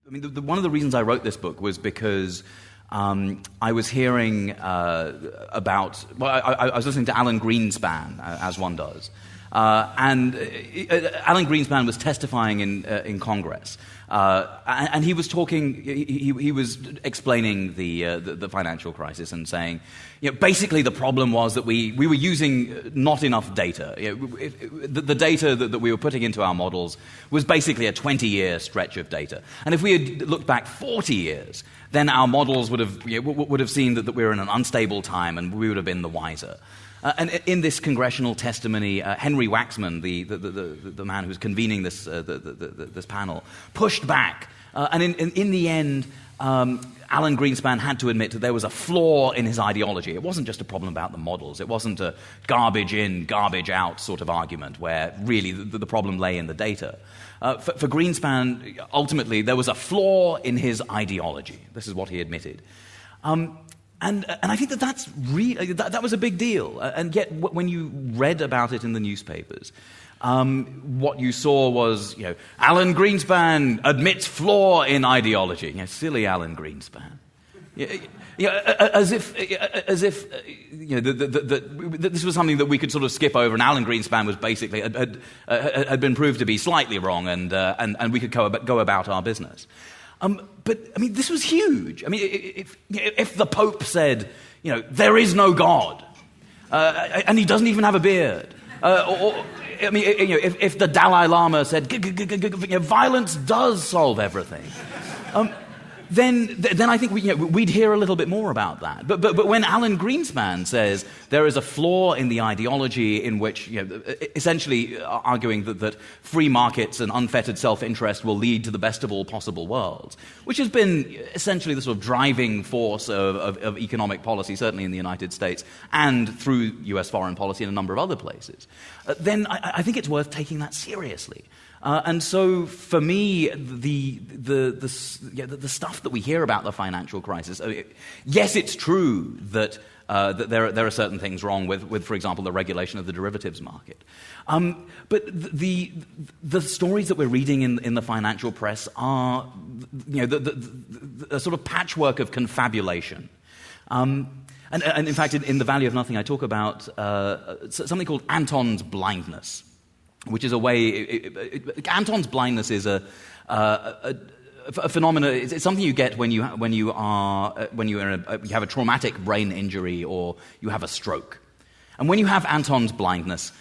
I mean, one of the reasons I wrote this book was because I was hearing about... Well, I was listening to Alan Greenspan, as one does. And Alan Greenspan was testifying in Congress. And he was talking... He was explaining the financial crisis and saying, basically the problem was that we were using not enough data. The data that we were putting into our models was basically a 20-year stretch of data. And if we had looked back 40 years, then our models would have seen that we were in an unstable time and we would have been the wiser. And in this congressional testimony, Henry Waxman, the man who's convening this panel, pushed back. And in the end, Alan Greenspan had to admit that there was a flaw in his ideology. It wasn't just a problem about the models. It wasn't a garbage in, garbage out sort of argument where really the problem lay in the data. For Greenspan, ultimately, there was a flaw in his ideology. This is what he admitted. And I think that's really that was a big deal. And yet, when you read about it in the newspapers, what you saw was, Alan Greenspan admits flaw in ideology. Silly Alan Greenspan. As if this was something that we could sort of skip over, and Alan Greenspan was basically had been proved to be slightly wrong, and we could go about our business. But I mean, this was huge. I mean, if the Pope said, there is no God, and he doesn't even have a beard, if the Dalai Lama said, violence does solve everything, then I think we'd hear a little bit more about that. But when Alan Greenspan says there is a flaw in the ideology in which, essentially arguing that free markets and unfettered self-interest will lead to the best of all possible worlds, which has been essentially the sort of driving force of economic policy, certainly in the United States, and through U.S. foreign policy in a number of other places, then I think it's worth taking that seriously. And so, for me, the stuff that we hear about the financial crisis, yes, it's true that there are certain things wrong with, for example, the regulation of the derivatives market. But the stories that we're reading in the financial press are, a sort of patchwork of confabulation. And in fact, in The Value of Nothing, I talk about something called Anton's blindness, which is a way... Anton's blindness is a phenomenon. It's something you get when you have a traumatic brain injury or you have a stroke. And when you have Anton's blindness,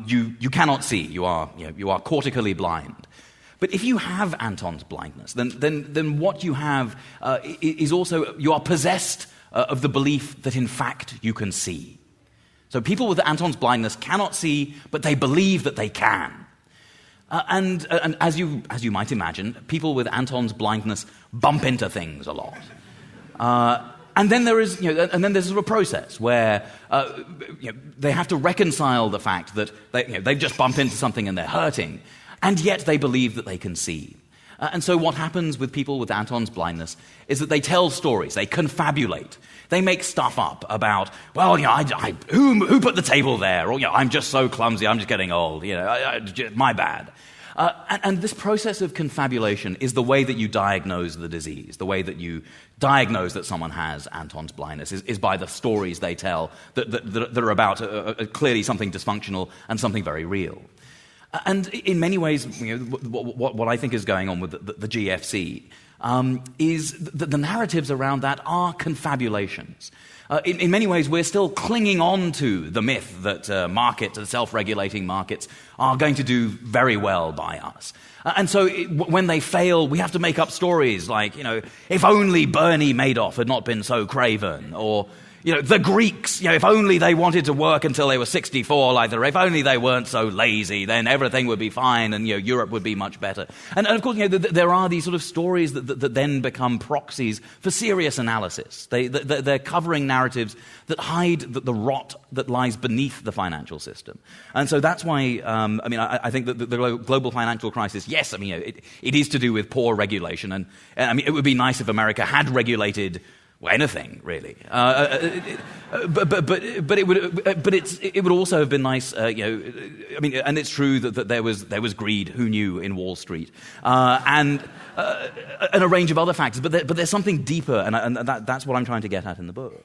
you cannot see. You are cortically blind. But if you have Anton's blindness, then what you have is also you are possessed of the belief that in fact you can see. So people with Anton's blindness cannot see, but they believe that they can. And as you might imagine, people with Anton's blindness bump into things a lot. And then there's a process where they have to reconcile the fact that they've just bumped into something and they're hurting, and yet they believe that they can see. And so what happens with people with Anton's blindness is that they tell stories, they confabulate. They make stuff up about, well, who put the table there? Or, I'm just so clumsy, I'm just getting old, my bad. And this process of confabulation is the way that you diagnose the disease. The way that you diagnose that someone has Anton's blindness is by the stories they tell that are about clearly something dysfunctional and something very real. And in many ways, what I think is going on with the GFC is that the narratives around that are confabulations. In many ways, we're still clinging on to the myth that self-regulating markets are going to do very well by us. And so when they fail, we have to make up stories like, if only Bernie Madoff had not been so craven, or the Greeks, if only they wanted to work until they were 64 if only they weren't so lazy, then everything would be fine and, Europe would be much better. And of course, there are these sort of stories that then become proxies for serious analysis. They're covering narratives that hide the rot that lies beneath the financial system. And so that's why, I think that the global financial crisis, yes, it is to do with poor regulation. And it would be nice if America had regulated anything really. But it would also have been nice, I mean, and it's true that there was greed. Who knew in Wall Street, and a range of other factors. But there's something deeper, and that's what I'm trying to get at in the book.